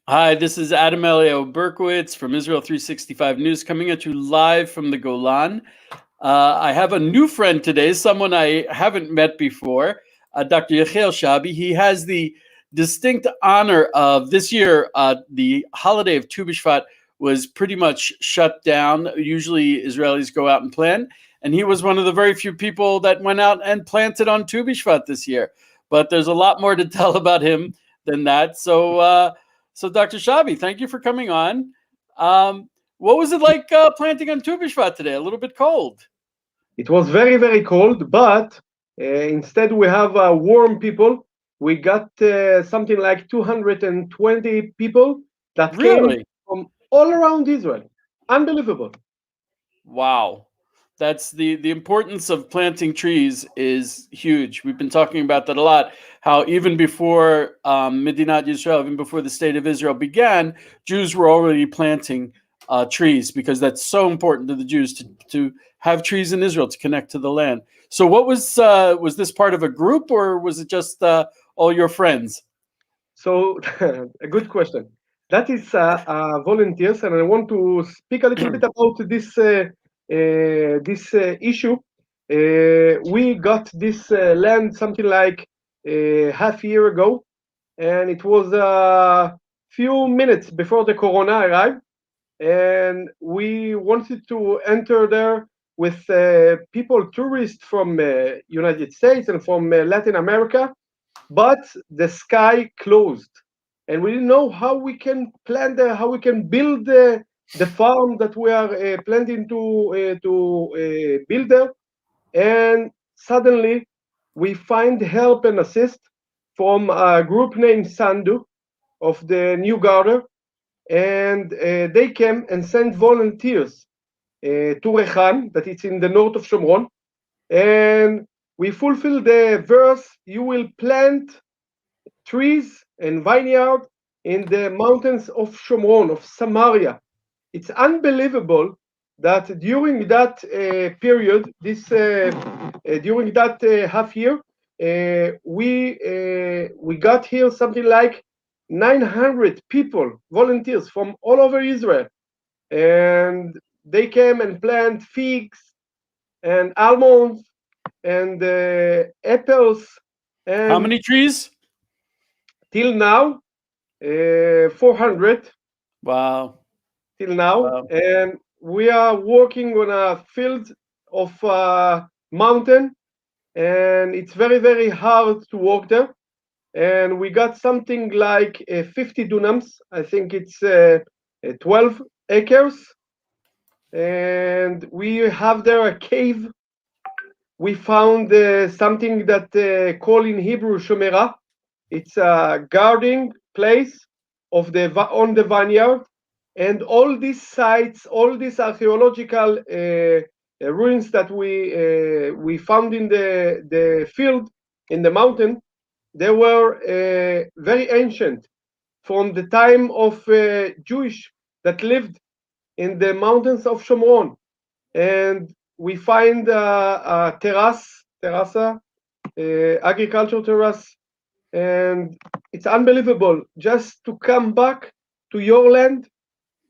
Hi, this is Adam Elio Berkowitz from Israel365 News coming at you live from the Golan. I have a new friend today, someone I haven't met before, Dr. Yechiel Shabi. He has the distinct honor of this year, the holiday of Tu B'Shvat was pretty much shut down. Usually Israelis go out and plant, and he was one of the very few people that went out and planted on Tu B'Shvat this year. But there's a lot more to tell about him than that. So Dr. Shabi, thank you for coming on. What was it like planting on Tu B'Shvat today? A little bit cold. It was very, very cold, but instead we have warm people. We got something like 220 people that came Really? from all around Israel. Unbelievable. Wow. That's the importance of planting trees is huge. We've been talking about that a lot. How even before Medinat Yisrael, even before the state of Israel began, Jews were already planting trees because that's so important to the Jews to have trees in Israel to connect to the land. So, what was this part of a group or was it just all your friends? So, a good question. That is volunteers, and I want to speak a little bit about this issue. We got this land something like half year ago, and it was a few minutes before the corona arrived, and we wanted to enter there with people, tourists from United States and from Latin America, but the sky closed, and we didn't know how we can plan there, how we can build the farm that we are planning to build there. And suddenly we find help and assist from a group named Sandu of the New Garden, and they came and sent volunteers to Reihan, that it's in the north of Shomron, and we fulfill the verse, you will plant trees and vineyard in the mountains of Shomron, of Samaria. It's unbelievable that during that period, during that half year, we got here something like 900 people, volunteers from all over Israel, and they came and planted figs and almonds and apples, How and many trees? till now 400 Wow. till now, Wow. and we are working on a field of mountain, and it's very, very hard to walk there. And we got something like 50 dunams. I think it's 12 acres, and we have there a cave. We found something that call in Hebrew shomera. It's a guarding place of the on the vineyard, and all these sites, all these archaeological ruins that we found in the field, in the mountain, they were very ancient, from the time of Jewish that lived in the mountains of Shomron. And we find a terrassa, agricultural terrace, and it's unbelievable just to come back to your land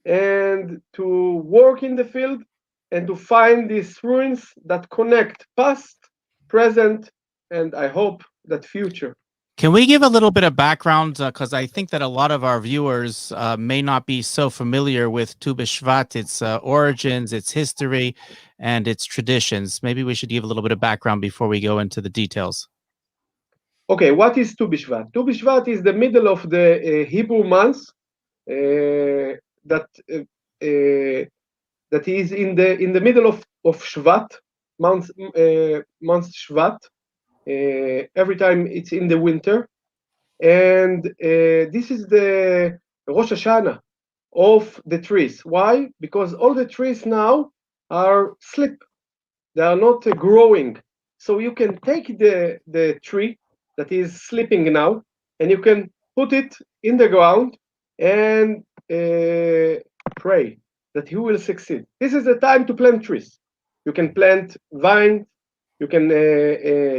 and to work in the field and to find these ruins that connect past, present, and I hope that future. Can we give a little bit of background? Because I think that a lot of our viewers may not be so familiar with Tu B'Shvat, its origins, its history, and its traditions. Maybe we should give a little bit of background before we go into the details. Okay, what is Tu B'Shvat? Tu B'Shvat is the middle of the Hebrew months that that is in the middle of Shvat, month Shvat. Every time it's in the winter, and this is the Rosh Hashanah of the trees. Why? Because all the trees now are sleep; they are not growing. So you can take the tree that is sleeping now, and you can put it in the ground and pray that he will succeed. This is the time to plant trees. You can plant vine, you can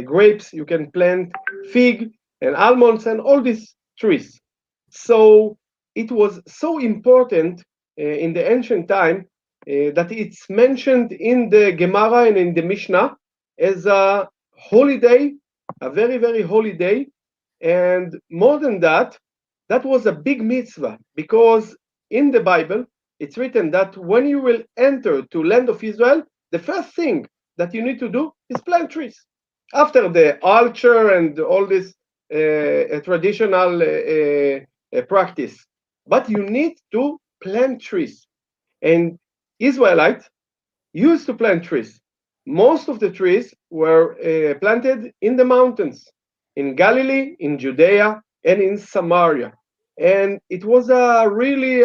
grapes, you can plant fig and almonds and all these trees. So it was so important in the ancient time that it's mentioned in the Gemara and in the Mishnah as a holiday, a very, very holy day. And more than that, that was a big mitzvah, because in the Bible, it's written that when you will enter to land of Israel, the first thing that you need to do is plant trees. After the altar and all this traditional practice, but you need to plant trees. And Israelites used to plant trees. Most of the trees were planted in the mountains, in Galilee, in Judea, and in Samaria. And it was a really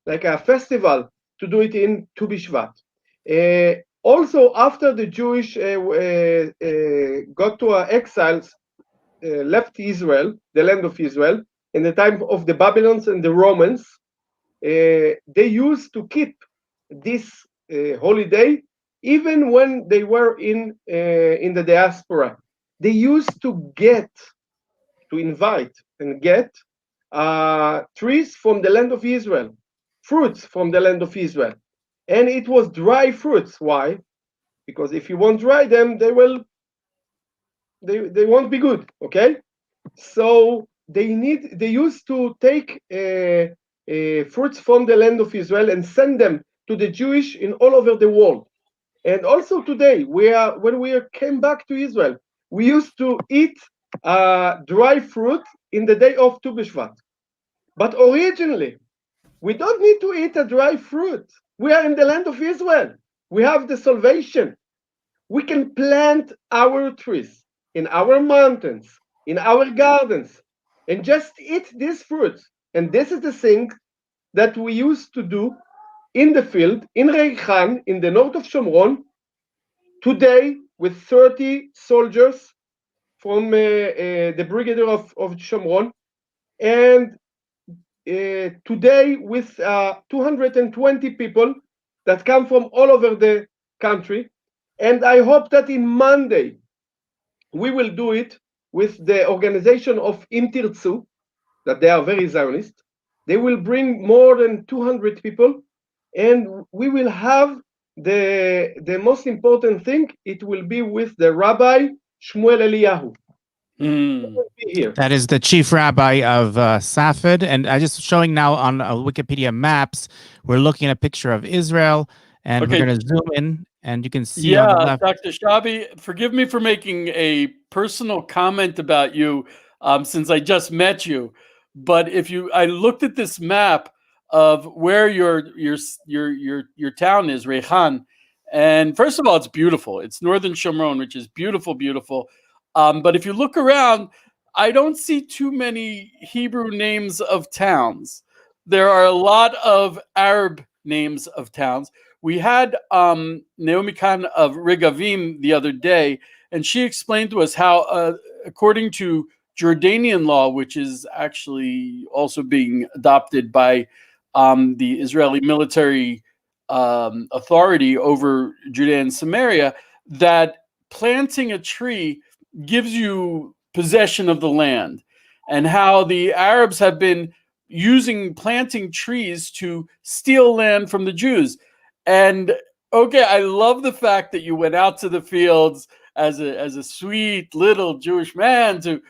like a festival to do it in Tu B'Shvat. Also, after the Jewish got to exiles, left Israel, the land of Israel, in the time of the Babylons and the Romans, they used to keep this holiday even when they were in the diaspora. They used to invite and get trees from the land of Israel, fruits from the land of Israel. And it was dry fruits. Why? Because if you won't dry them, they won't be good. Okay, so they used to take fruits from the land of Israel and send them to the Jewish in all over the world. And also today, when we came back to Israel, we used to eat dry fruit in the day of Tu B'Shvat. But originally, we don't need to eat a dry fruit. We are in the land of Israel. We have the salvation. We can plant our trees in our mountains, in our gardens, and just eat these fruits. And this is the thing that we used to do in the field, in Reihan, in the north of Shomron, today with 30 soldiers from the brigade of Shomron, and today with 220 people that come from all over the country. And I hope that in Monday, we will do it with the organization of Im Tirtzu, that they are very Zionist. They will bring more than 200 people, and we will have the most important thing, it will be with the Rabbi Shmuel Eliyahu. Mm. That is the chief rabbi of Safed. And I just showing now on Wikipedia maps, we're looking at a picture of Israel, and we're going to zoom in, and you can see on the left. Dr. Shabi, forgive me for making a personal comment about you since I just met you. But I looked at this map of where your town is, Reihan, and first of all, it's beautiful. It's northern Shomron, which is beautiful, beautiful. But if you look around, I don't see too many Hebrew names of towns. There are a lot of Arab names of towns. We had Naomi Khan of Regavim the other day, and she explained to us how, according to Jordanian law, which is actually also being adopted by the Israeli military authority over Judea and Samaria, that planting a tree gives you possession of the land, and how the Arabs have been planting trees to steal land from the Jews. And okay, I love the fact that you went out to the fields as a sweet little Jewish man to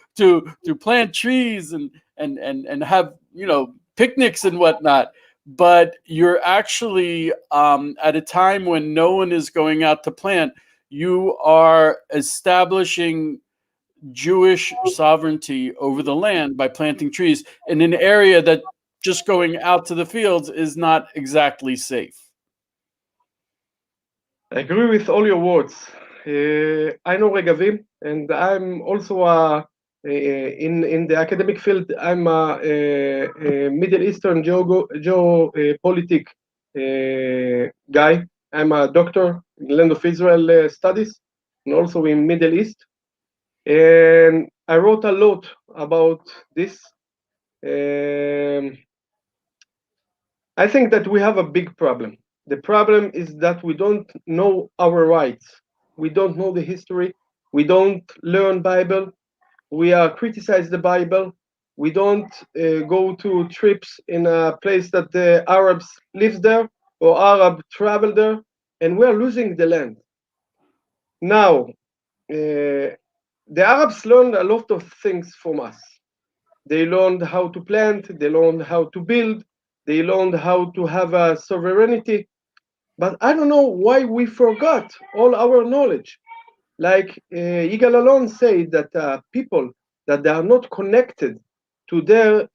plant trees and have picnics and whatnot. But you're actually at a time when no one is going out to plant. You are establishing Jewish sovereignty over the land by planting trees in an area that just going out to the fields is not exactly safe. I agree with all your words. I know Regavim, and I'm also in the academic field. I'm a Middle Eastern geopolitic guy. I'm a doctor in the land of Israel studies, and also in Middle East. And I wrote a lot about this. I think that we have a big problem. The problem is that we don't know our rights. We don't know the history. We don't learn Bible. We criticize the Bible. We don't go to trips in a place that the Arabs live there or Arab travel there, and we are losing the land. Now, the Arabs learned a lot of things from us. They learned how to plant, they learned how to build, they learned how to have a sovereignty. But I don't know why we forgot all our knowledge. Like Yigal Alon said that people that they are not connected to their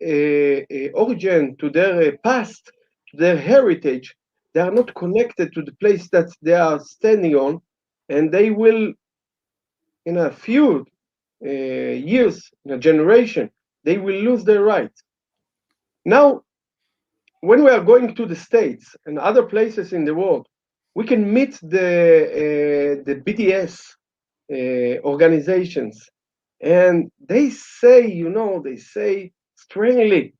origin, to their past, to their heritage, they are not connected to the place that they are standing on, and they will, in a few years, in a generation, they will lose their rights. Now, when we are going to the States and other places in the world, we can meet the BDS organizations, and they say, they say strongly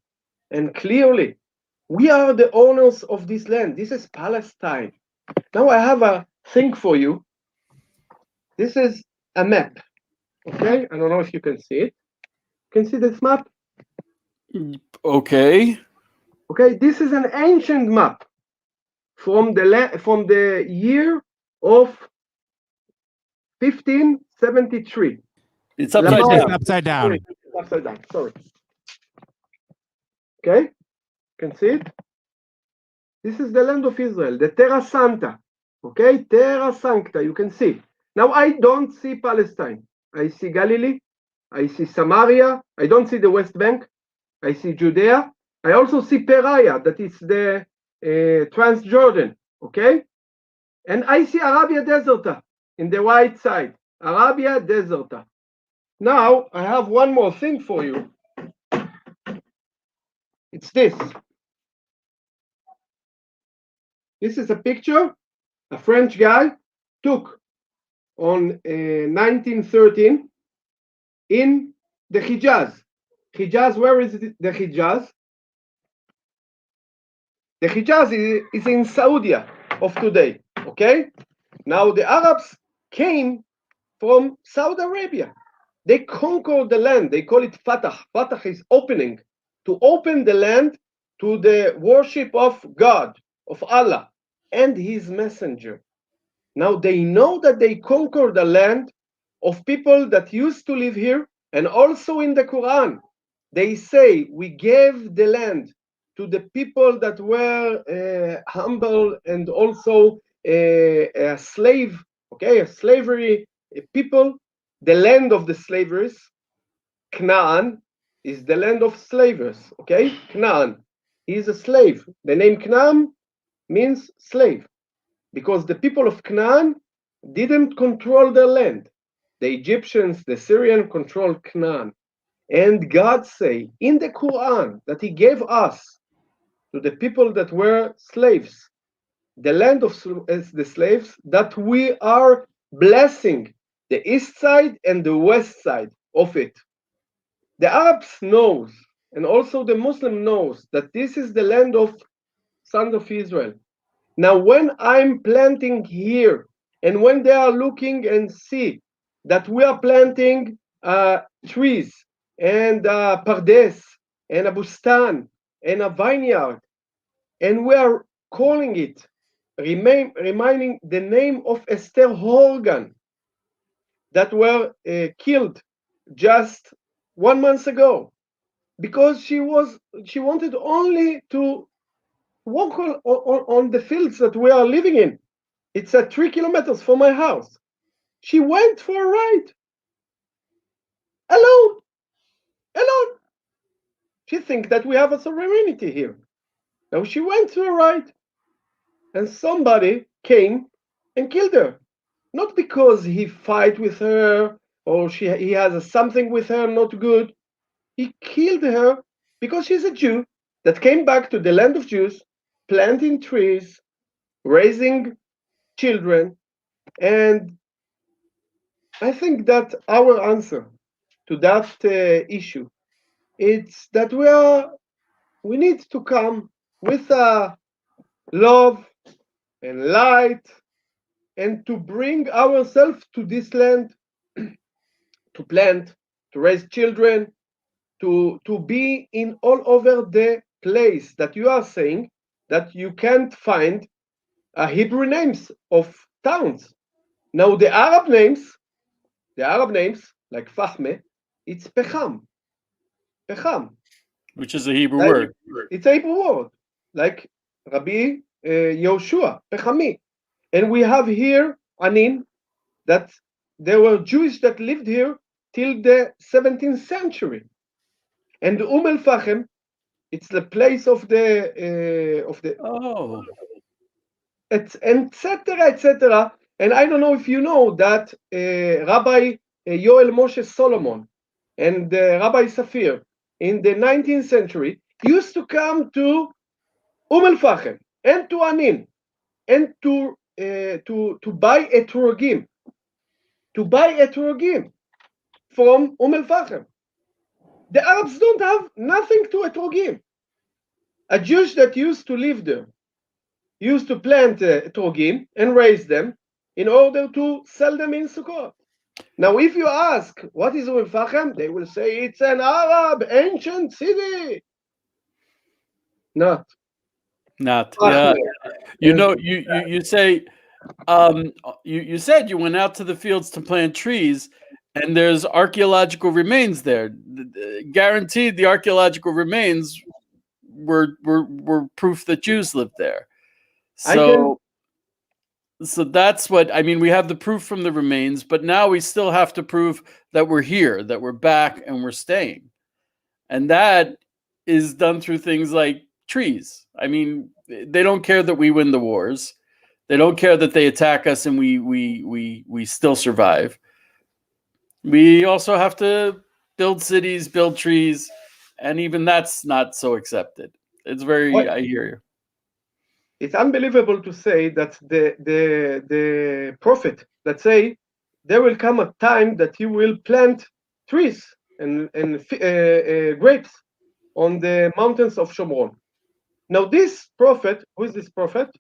and clearly, we are the owners of this land. This is Palestine. Now I have a thing for you. This is a map. Okay, I don't know if you can see it. Can you see this map? Okay. Okay, this is an ancient map from the year of 1573. It's upside It's down. upside down. Sorry, upside down. Sorry. Okay, can see it? This is the land of Israel, the Terra Santa. Okay, Terra Sancta, you can see. Now I don't see Palestine. I see Galilee. I see Samaria. I don't see the West Bank. I see Judea. I also see Perea, that is the Transjordan. Okay, and I see Arabia Deserta in the right side. Arabia Deserta. Now I have one more thing for you. It's this. This is a picture a French guy took on 1913 in the Hijaz. Hijaz, where is the Hijaz? The Hijaz is in Saudi of today, okay? Now the Arabs came from Saudi Arabia. They conquered the land. They call it Fatah. Fatah is opening, to open the land to the worship of God, of Allah, and his messenger. Now they know that they conquered the land of people that used to live here, and also in the Quran, they say we gave the land to the people that were humble and also a slave, okay, a slavery people, the land of the slavers. Canaan is the land of slavers, okay? Canaan, he is a slave. The name Canaan means slave, because the people of Canaan didn't control their land. The Egyptians, the Syrians controlled Canaan. And God say in the Quran that he gave us to the people that were slaves, the land of the slaves, that we are blessing the east side and the west side of it. The Arabs knows, and also the Muslim knows, that this is the land of sons of Israel. Now, when I'm planting here, and when they are looking and see that we are planting trees and pardes and a bustan and a vineyard, and we are calling it, reminding the name of Esther Horgan that were killed just 1 month ago, because she wanted only to walk on the fields that we are living in. It's at 3 kilometers from my house. She went for a ride. Alone. Alone. She thinks that we have a sovereignty here. Now she went to a ride. And somebody came and killed her. Not because he fight with her or he has something with her not good. He killed her because she's a Jew that came back to the land of Jews, planting trees, raising children. And I think that our answer to that issue, it's that we need to come with love and light, and to bring ourselves to this land, to plant, to raise children, to be in all over the place that you are saying that you can't find Hebrew names of towns. Now the Arab names like Fahme, it's Pecham, which is a Hebrew like, word. it's a Hebrew word, like Rabbi Yoshua, Pechami. And we have here Anin, that there were Jews that lived here till the 17th century. And El-Fachem, it's the place of the Oh, etc. And I don't know if you know that Rabbi Yoel Moshe Solomon and Rabbi Safir in the 19th century used to come to El-Fachem and to Anin and to buy a Turgim, from El-Fachem. The Arabs don't have nothing to Etrogim. A Jews that used to live there used to plant Etrogim and raise them in order to sell them in Sukkot. Now, if you ask what is El-Fachem, they will say it's an Arab ancient city. Not. yeah. You know, you say, you said you went out to the fields to plant trees, and there's archaeological remains there. Guaranteed, the archaeological remains were proof that Jews lived there. So that's what I mean. We have the proof from the remains, but now we still have to prove that we're here, that we're back, and we're staying. And that is done through things like trees. I mean, they don't care that we win the wars. They don't care that they attack us and we still survive. We also have to build cities, build trees, and even that's not so accepted. It's very, I hear you. It's unbelievable to say that the prophet that say there will come a time that he will plant trees and grapes on the mountains of Shomron. Now this prophet, who is this prophet?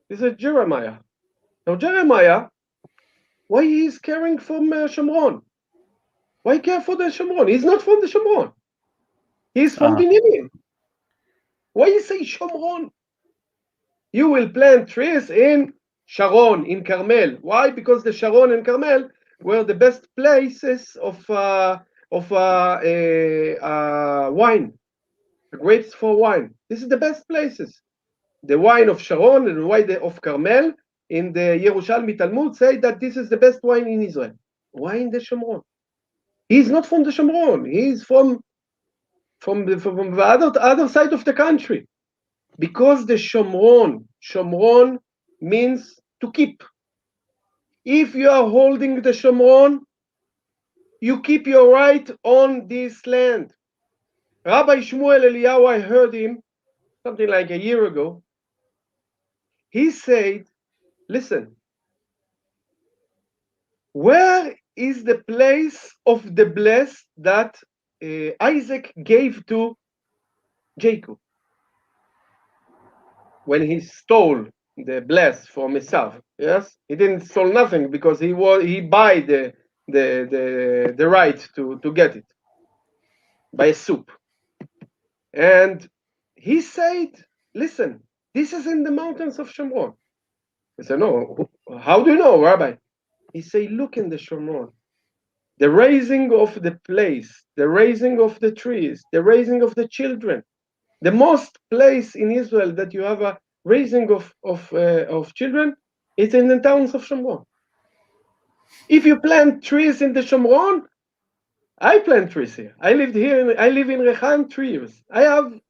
This is Jeremiah. Now Jeremiah, why he is caring from Shomron? Why care for the Shomron? He's not from the Shomron. He's from Binyamin. Why you say Shomron? You will plant trees in Sharon, in Carmel. Why? Because the Sharon and Carmel were the best places of wine, the grapes for wine. This is the best places. The wine of Sharon and the wine of Carmel in the Yerushalmi Talmud say that this is the best wine in Israel. Why in the Shomron? He's not from the Shomron. He's from the other side of the country. Because the Shomron means to keep. If you are holding the Shomron, you keep your right on this land. Rabbi Shmuel Eliyahu, I heard him something like a year ago. He said, listen, where is the place of the blessed that Isaac gave to Jacob when he stole the blessed from Esau? Yes, he didn't stole nothing because he buy the right to get it by a soup. And he said, listen, this is in the mountains of Shomron. I said, no, how do you know, Rabbi? He said, look in the Shomron. The raising of the place, the raising of the trees, the raising of the children. The most place in Israel that you have a raising of children, it's in the towns of Shomron. If you plant trees in the Shomron, I plant trees here. I live in Reihan 3 years. I have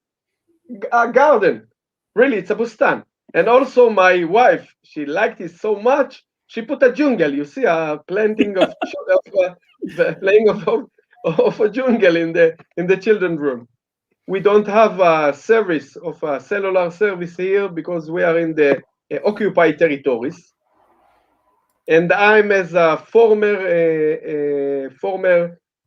a garden. Really, it's a bustan. And also my wife, she liked it so much, she put a jungle. You see a planting of playing of a jungle in the children's room. We don't have a service of a cellular service here because we are in the occupied territories. And I'm as a former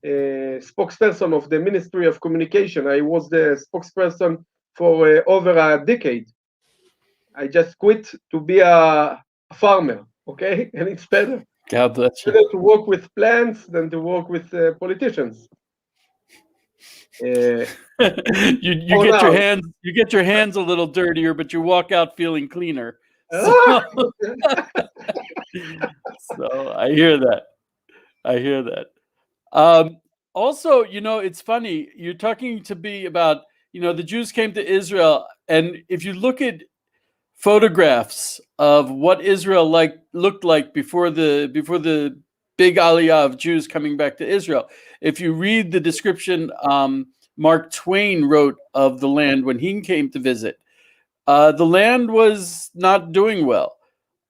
spokesperson of the Ministry of Communication. I was the spokesperson for over a decade. I just quit to be a farmer, okay? And it's better. God bless you. Better to work with plants than to work with politicians. You for get now. your hands a little dirtier, but you walk out feeling cleaner. So, so I hear that. I hear that. Also, it's funny. You're talking to me about, the Jews came to Israel, and if you look at photographs of what Israel looked like before the big aliyah of Jews coming back to Israel, if you read the description Mark Twain wrote of the land when he came to visit, the land was not doing well.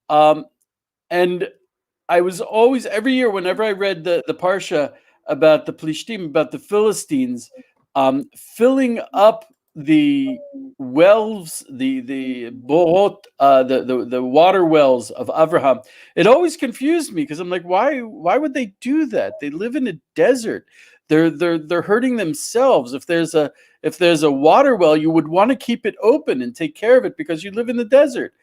And I was always, every year, whenever I read the parsha about the Plishtim, about the Philistines, filling up the wells, the borot, the water wells of Abraham, it always confused me because I'm like, why would they do that? They live in a desert. They're hurting themselves. If there's a water well, you would want to keep it open and take care of it because you live in the desert.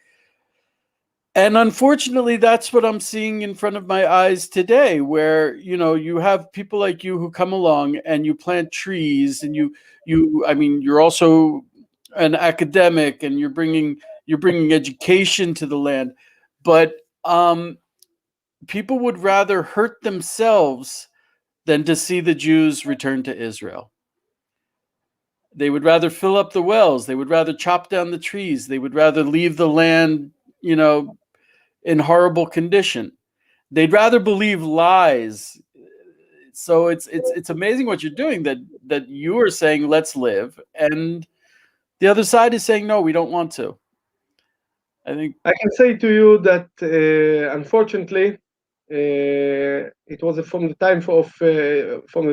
And unfortunately, that's what I'm seeing in front of my eyes today, where, you have people like you who come along and you plant trees, and you're also an academic, and you're bringing education to the land. But people would rather hurt themselves than to see the Jews return to Israel. They would rather fill up the wells. They would rather chop down the trees. They would rather leave the land, in horrible condition. They'd rather believe lies. So it's amazing what you're doing, that you are saying let's live, and the other side is saying no, we don't want to. I think I can say to you that unfortunately, it was from the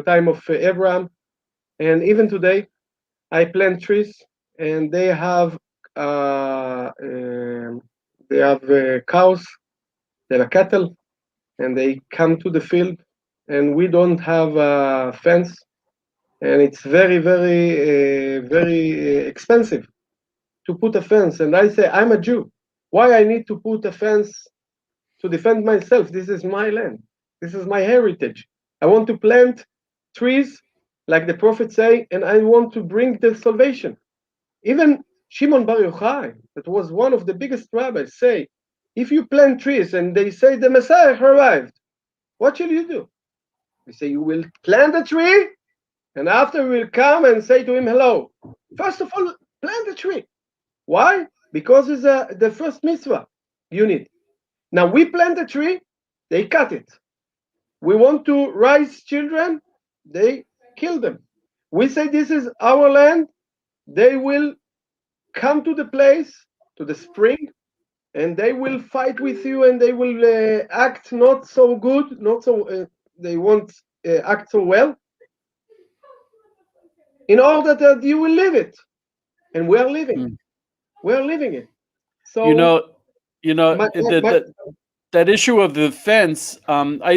time of Abraham, and even today, I plant trees, and they have cows, they have cattle, and they come to the field, and we don't have a fence, and it's very, very, very expensive to put a fence. And I say, I'm a Jew. Why I need to put a fence to defend myself? This is my land. This is my heritage. I want to plant trees, like the prophets say, and I want to bring the salvation. Even Shimon Bar Yochai, that was one of the biggest rabbis, say, if you plant trees and they say the Messiah arrived, what shall you do? We say, you will plant a tree, and after we will come and say to him hello. First of all, plant a tree. Why? Because it's the first mitzvah you need. Now we plant a tree, they cut it. We want to raise children, they kill them. We say this is our land, they will come to the place, to the spring, and they will fight with you, and they will act not so good, not so, they won't act so well, in order that you will live it. And we are living. We are living it. So that issue of the fence. I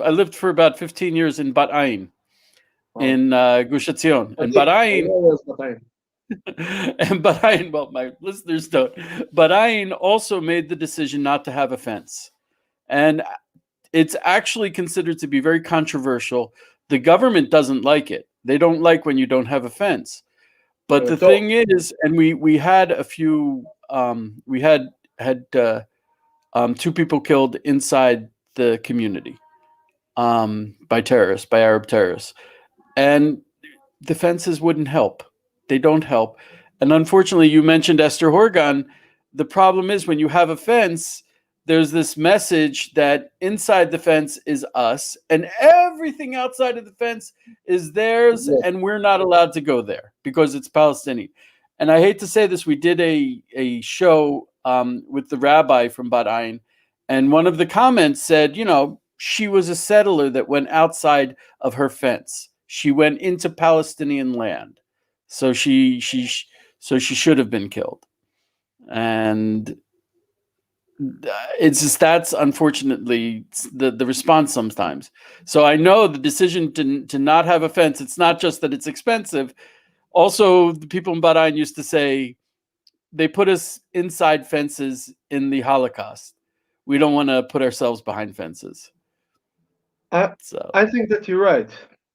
lived for about 15 years in Bat Ain, in Gush Etzion, and Bat Ain. And Bat Ain, well, my listeners don't. Bat Ain also made the decision not to have a fence, and it's actually considered to be very controversial. The government doesn't like it. They don't like when you don't have a fence. But the thing is, and we had a few, we had 2 people killed inside the community by Arab terrorists, and the fences wouldn't help. They don't help. And unfortunately, you mentioned Esther Horgan. The problem is, when you have a fence, there's this message that inside the fence is us, and everything outside of the fence is theirs, and we're not allowed to go there because it's Palestinian. And I hate to say this, we did a show with the rabbi from Bat Ain, and one of the comments said, she was a settler that went outside of her fence. She went into Palestinian land, so she should have been killed. And it's just, that's unfortunately the response sometimes. So I know the decision to not have a fence, it's not just that it's expensive. Also, the people in Bat Ain used to say, they put us inside fences in the Holocaust. We don't want to put ourselves behind fences. I think that you're right.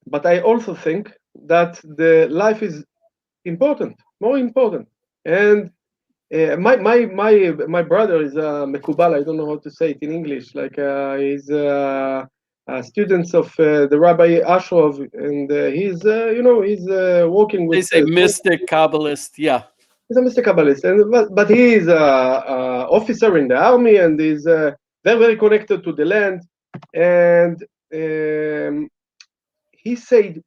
But I also think that the life is important, more important. And my brother is Mekubal. I don't know how to say it in English. Like he's students of the Rabbi Ashrov, and he's he's working They with. say mystic, Kabbalist. Yeah. He's a Mr. Kabbalist, and but he is a officer in the army, and is very connected to the land. And he said,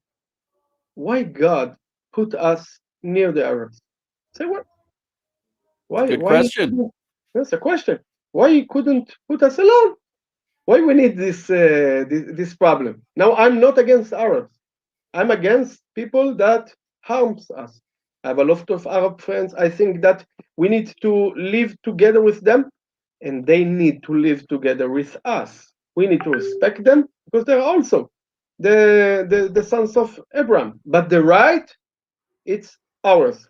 "Why God put us near the Arabs?" Say what? Why? Good Why? question. That's a question. Why he couldn't put us alone? Why we need this problem? Now, I'm not against Arabs. I'm against people that harms us. I have a lot of Arab friends. I think that we need to live together with them, and they need to live together with us. We need to respect them because they're also the sons of Abraham. But the right, it's ours.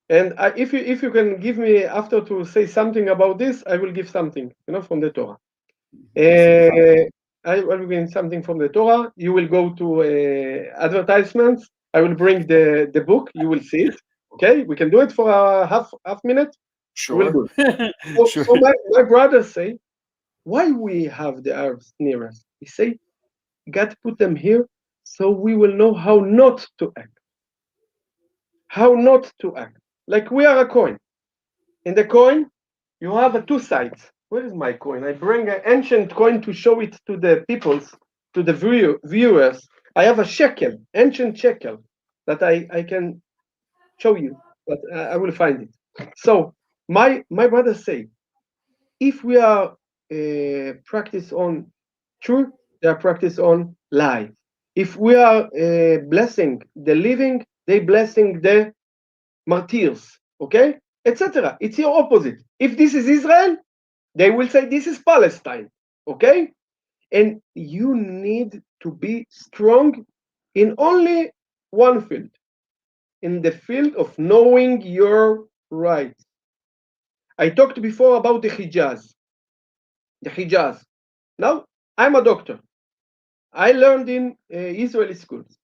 And if you can give me after to say something about this, I will give something, from the Torah. I will bring something from the Torah. You will go to advertisements. I will bring the book. You will see it. Okay, we can do it for a half minute. We will Sure. do it. So, Sure. so my brothers say, why we have the Arabs near us? He say, God put them here so we will know how not to act. How not to act. Like we are a coin. In the coin, you have two sides. Where is my coin? I bring an ancient coin to show it to the peoples, to the viewers. I have a shekel, ancient shekel, that I can show you, but I will find it. So my brothers say, if we are practice on truth, they are practice on lie. If we are blessing the living, they blessing the martyrs, okay, etc. It's your opposite. If this is Israel, they will say this is Palestine, okay? And you need to be strong in only one field, in the field of knowing your rights. I talked before about the Hijaz. The Hijaz. Now, I'm a doctor. I learned in Israeli schools.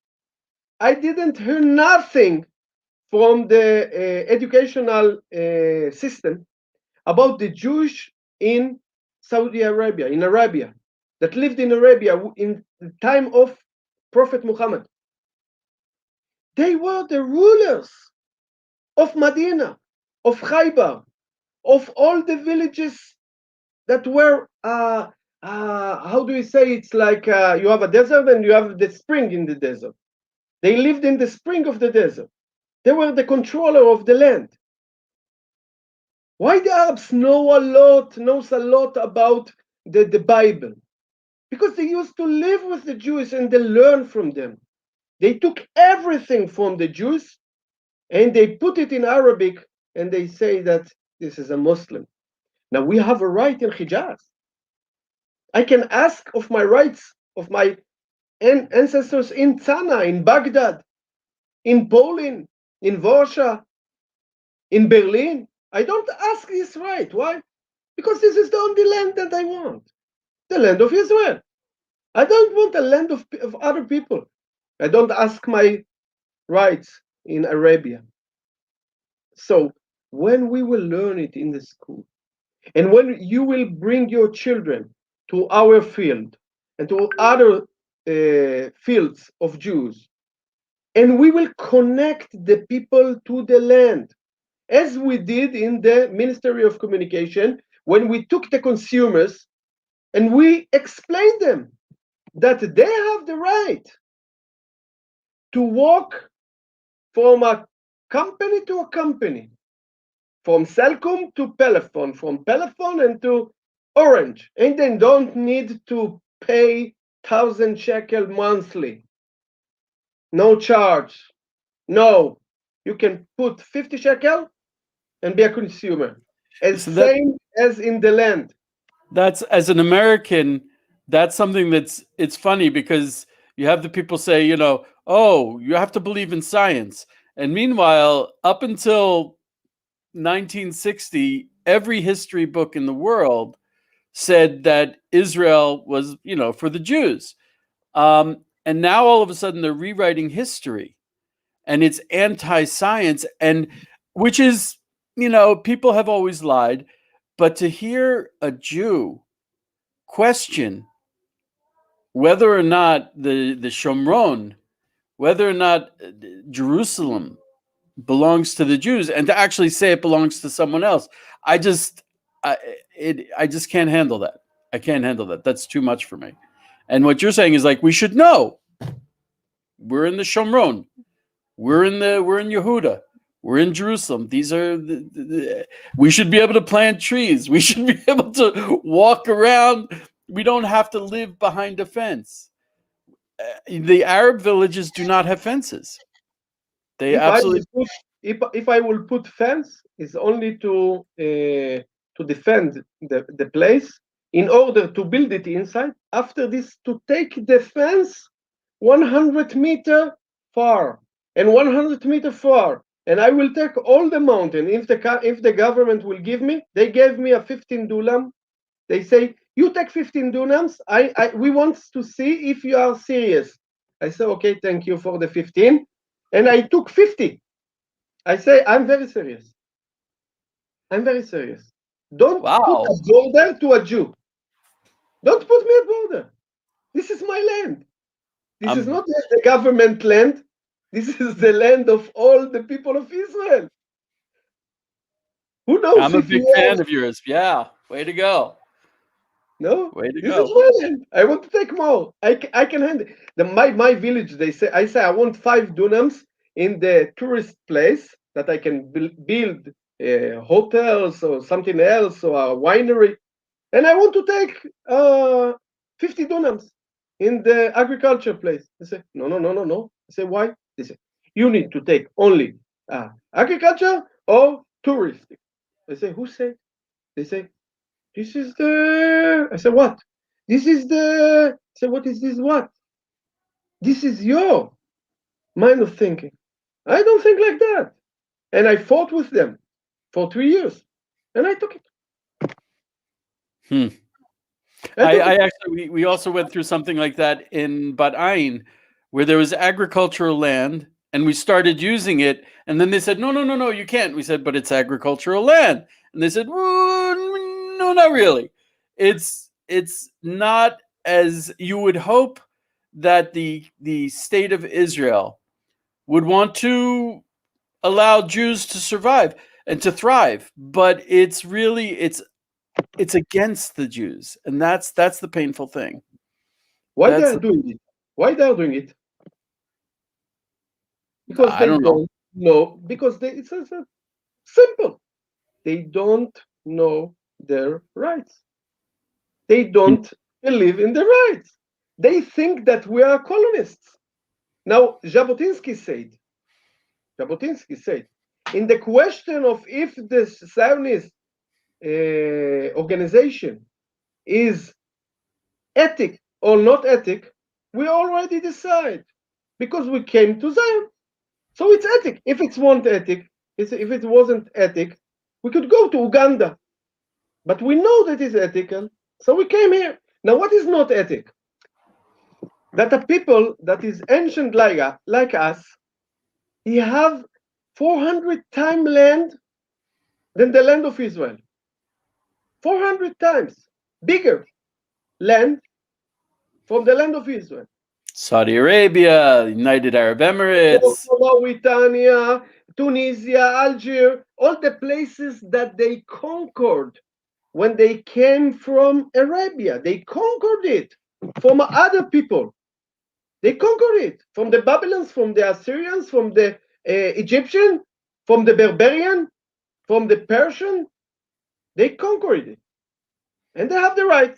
I didn't hear nothing from the educational system about the Jewish in Saudi Arabia, in Arabia, that lived in Arabia in the time of Prophet Muhammad. They were the rulers of Medina, of Khaybar, of all the villages that were, how do we say, it's like you have a desert and you have the spring in the desert. They lived in the spring of the desert. They were the controller of the land. Why the Arabs knows a lot about the Bible? Because they used to live with the Jews and they learn from them. They took everything from the Jews and they put it in Arabic and they say that this is a Muslim. Now we have a right in Hijaz. I can ask of my rights of my ancestors in Tzana, in Baghdad, in Poland, in Warsaw, in Berlin. I don't ask this right. Why? Because this is the only land that I want, the land of Israel. I don't want a land of other people. I don't ask my rights in Arabia. So when we will learn it in the school, and when you will bring your children to our field and to other fields of Jews, and we will connect the people to the land, as we did in the Ministry of Communication, when we took the consumers and we explained them that they have the right to walk from a company to a company, from Cellcom to Pelephone, from Pelephone and to Orange, and they don't need to pay 1,000 shekel monthly. No charge. No, you can put 50 shekel and be a consumer, as So that same as in the land. that's as an American, that's something it's funny because you have the people say, oh, you have to believe in science. And meanwhile, up until 1960, every history book in the world said that Israel was, for the Jews. And now all of a sudden they're rewriting history. and it's anti-science, and which is, people have always lied, but to hear a Jew question whether or not the Shomron, whether or not Jerusalem belongs to the Jews, and to actually say it belongs to someone else, I just can't handle that. I can't handle that. That's too much for me. And what you're saying is like, we should know. We're in the Shomron. We're in Yehuda. We're in Jerusalem. These are we should be able to plant trees. We should be able to walk around. We don't have to live behind a fence. The Arab villages do not have fences. They absolutely. If I will put fence, it's only to defend the place. In order to build it inside, after this, to take the fence 100 meter far and 100 meter far, and I will take all the mountain. If the government will give me, they gave me a 15 dunam. They say, you take 15 dunams. We want to see if you are serious. I say, okay, thank you for the 15, and I took 50. I say, I'm very serious. I'm very serious. Don't put a border to a Jew. Don't put me at border. This is my land. This is not the government land. This is the land of all the people of Israel. Who knows? I'm a big fan of yours. Yeah, way to go. No, way to this go. is my land. I want to take more. I can handle my village. I say I want 5 dunams in the tourist place that I can build hotels or something else or a winery. And I want to take 50 dunams in the agriculture place. They say, no. I say, why? They say, you need to take only agriculture or touristic. I say, who said? They say, this is the... I say, what? This is the... I say, what is this what? This is your mind of thinking. I don't think like that. And I fought with them for 3 years. And I took it. I actually, we also went through something like that in Bat Ain, where there was agricultural land, and we started using it, and then they said, no, you can't. We said, but it's agricultural land, and they said, well, no, not really. It's not as you would hope that the state of Israel would want to allow Jews to survive and to thrive, but it's really it's against the Jews, and that's the painful thing. Why they are doing it? Why they are doing it? Because they don't know. Because it's simple. They don't know their rights. They don't believe in their rights. They think that we are colonists. Now, Jabotinsky said, in the question of if the Zionist organization is ethic or not ethic, we already decide because we came to Zion. So it's ethic. If it wasn't ethic, we could go to Uganda. But we know that it's ethical, so we came here. Now, what is not ethic? That a people that is ancient like us, he have 400 times land than the land of Israel. 400 times bigger land from the land of Israel. Saudi Arabia, United Arab Emirates, Mauritania, Tunisia, Algeria, all the places that they conquered when they came from Arabia. They conquered it from other people. They conquered it from the Babylons, from the Assyrians, from the Egyptian, from the Barbarian, from the Persian. They conquered it, and they have the right.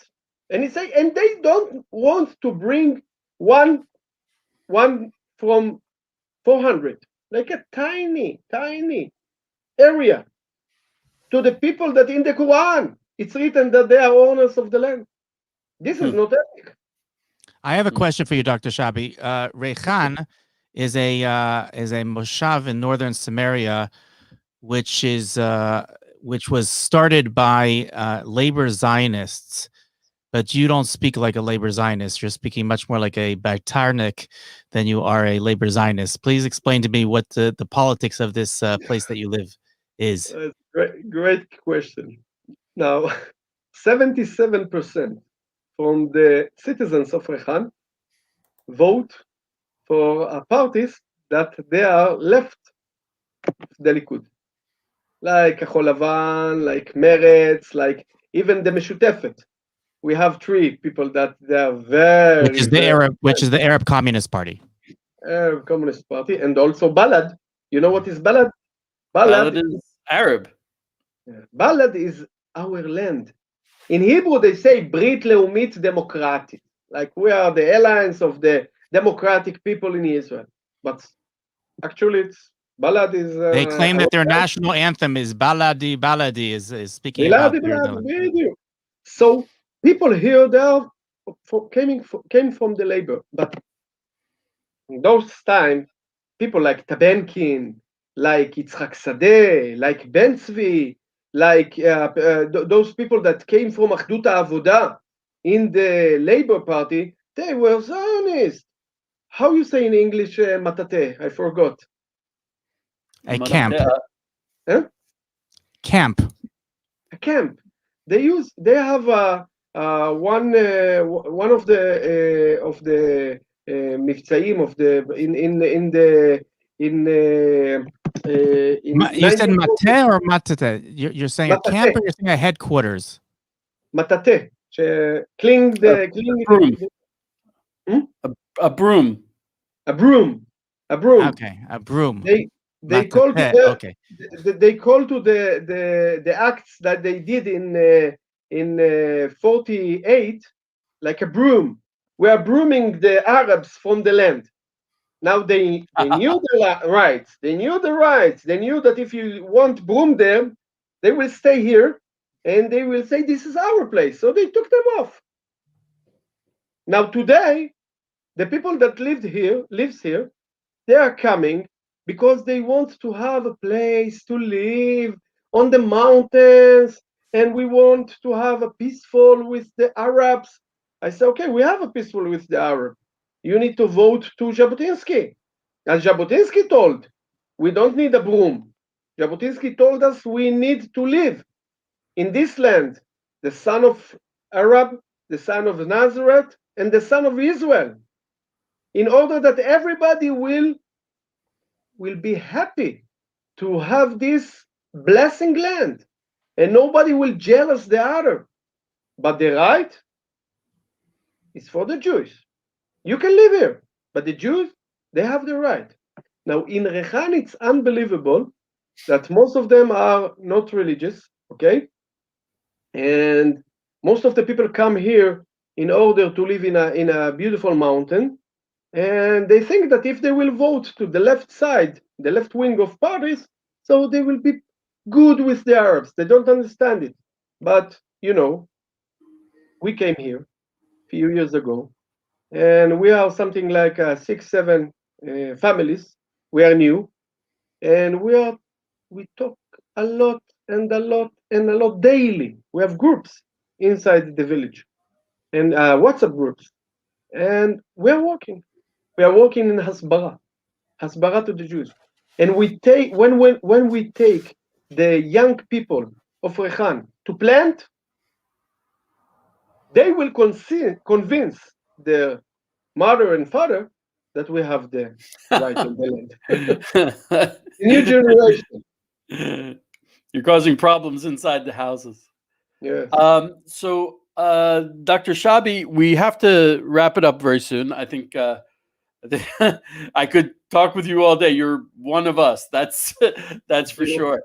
And they don't want to bring one from 400, like a tiny area, to the people that in the Quran it's written that they are owners of the land. This is not ethic. I have a question for you, Dr. Shabi. Reihan is a moshav in northern Samaria, which was started by labor Zionists, But you don't speak like a labor Zionist. You're speaking much more like a Beitarnik than you are a labor Zionist. Please explain to me what the politics of this place that you live is. Great question. Now, 77% from the citizens of Reihan vote for parties that they are left the Likud, like Kachol Lavan, like Meretz, like even the Meshutefet. We have three people that they are very, which is the Arab Communist Party. Arab Communist Party, and also Balad. You know what is Balad? Balad is Arab. Balad is our land. In Hebrew, they say Brit Leumit Demokratit, like we are the alliance of the democratic people in Israel. But actually, it's Balad is. They claim that their national anthem is Baladi Baladi, is speaking about their. So people here they are came from the labor, but in those times, people like Tabenkin, like Yitzhak Sadeh, like Ben Tzvi, like those people that came from Achdut Avoda in the Labor Party, they were Zionists. How you say in English matate? I forgot. A camp. Huh? Camp. A camp. They have one of the מבצעים of the You said mate or matate? You're saying matate. A camp, or you're saying a headquarters? Matate. Cling broom. A broom. A broom. A broom. Okay, a broom. They call to they call to the acts that they did in 48 like a broom. We are brooming the Arabs from the land. Now they knew the rights. They knew the rights. They knew that if you want broom them, they will stay here and they will say this is our place. So they took them off. Now today, the people that lives here, they are coming because they want to have a place to live on the mountains, and we want to have a peaceful with the Arabs. I say, okay, we have a peaceful with the Arab. You need to vote to Jabotinsky. As Jabotinsky told, we don't need a broom. Jabotinsky told us we need to live in this land, the son of Arab, the son of Nazareth, and the son of Israel, in order that everybody will be happy to have this blessing land, and nobody will jealous the other. But the right is for the Jews. You can live here, but the Jews, they have the right. Now in Reihan, it's unbelievable that most of them are not religious, okay? And most of the people come here in order to live in a beautiful mountain, and they think that if they will vote to the left side, the left wing of parties, so they will be good with the Arabs. They don't understand it. But, you know, we came here a few years ago, and we are something like 6-7 families. We are new, and we talk a lot and a lot and a lot daily. We have groups inside the village and WhatsApp groups, and we are working. We are working in Hasbara to the Jews, and we take when we take the young people of Reihan to plant, they will convince their mother and father that we have the right in the land. The new generation. You're causing problems inside the houses. Yeah. So, Dr. Shabi, we have to wrap it up very soon. I think I could talk with you all day. You're one of us. That's for sure.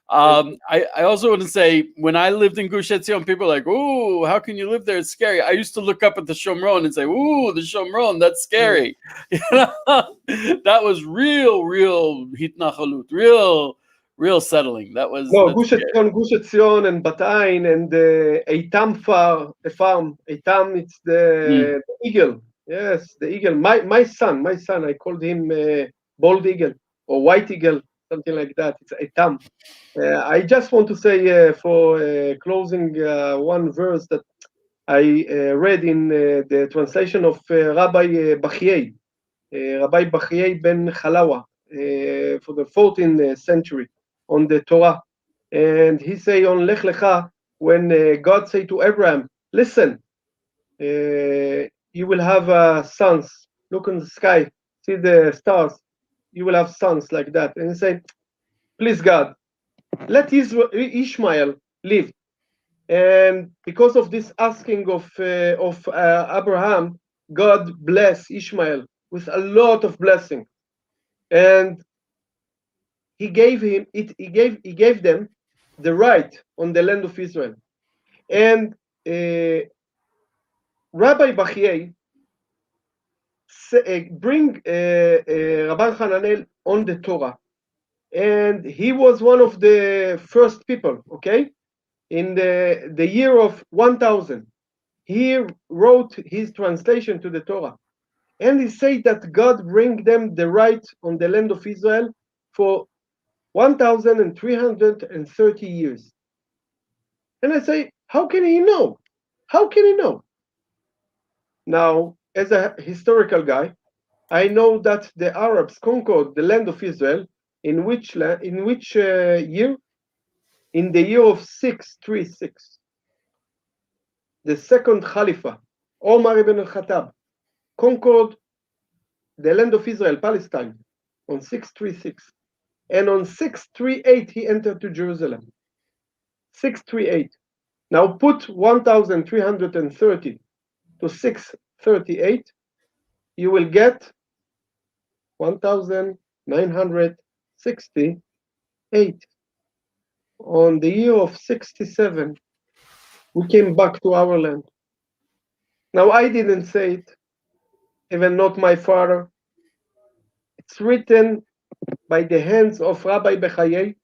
I also want to say, when I lived in Gush Etzion, people are like, "Ooh, how can you live there? It's scary." I used to look up at the Shomron and say, "Ooh, the Shomron, that's scary." That was real hitnachalut, real settling. That was Gush Etzion and Bat Ain and Eitam farm. Eitam, it's the eagle. Yes, the eagle. My son, I called him bald eagle or white eagle, something like that. It's Eitam. I just want to say for closing one verse that I read in the translation of Rabbi Bachye, Rabbi Bachye ben Chalawa, for the 14th century on the Torah. And he say on Lech Lecha, when God say to Abraham, listen, you will have sons. Look in the sky, see the stars. You will have sons like that. And he say, please God, let Ishmael live. And because of this asking of Abraham, God bless Ishmael with a lot of blessing, and He gave them the right on the land of Israel. And Rabbi Bachye bring Rabban Hananel on the Torah, and he was one of the first people. Okay, in the year of 1000, he wrote his translation to the Torah, and he said that God bring them the right on the land of Israel for 1330 years. And I say, how can he know? How can he know? Now, as a historical guy, I know that the Arabs conquered the land of Israel in which year? In the year of 636. The second Khalifa, Omar ibn al-Khattab, conquered the land of Israel, Palestine, on 636. And on 638, he entered to Jerusalem. 638. Now put 1330 to 638, you will get 1968. On the year of 67, we came back to our land. Now I didn't say it, even not my father. It's written by the hands of Rabbi Bechaye.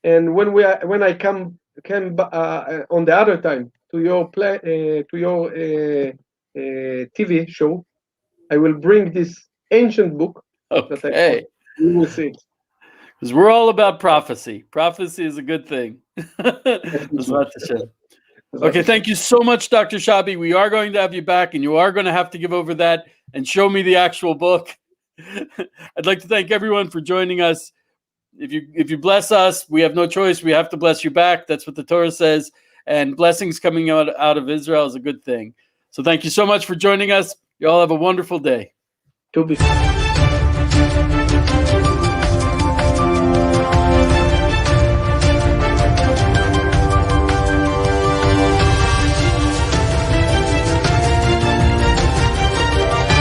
And when I came on the other time to your TV show, I will bring this ancient book. Okay. You will see it. Because we're all about prophecy. Prophecy is a good thing. Okay, thank you so much, Dr. Shabi. We are going to have you back, and you are going to have to give over that and show me the actual book. I'd like to thank everyone for joining us. If you bless us, we have no choice. We have to bless you back. That's what the Torah says. And blessings coming out of Israel is a good thing. So thank you so much for joining us. You all have a wonderful day. To be.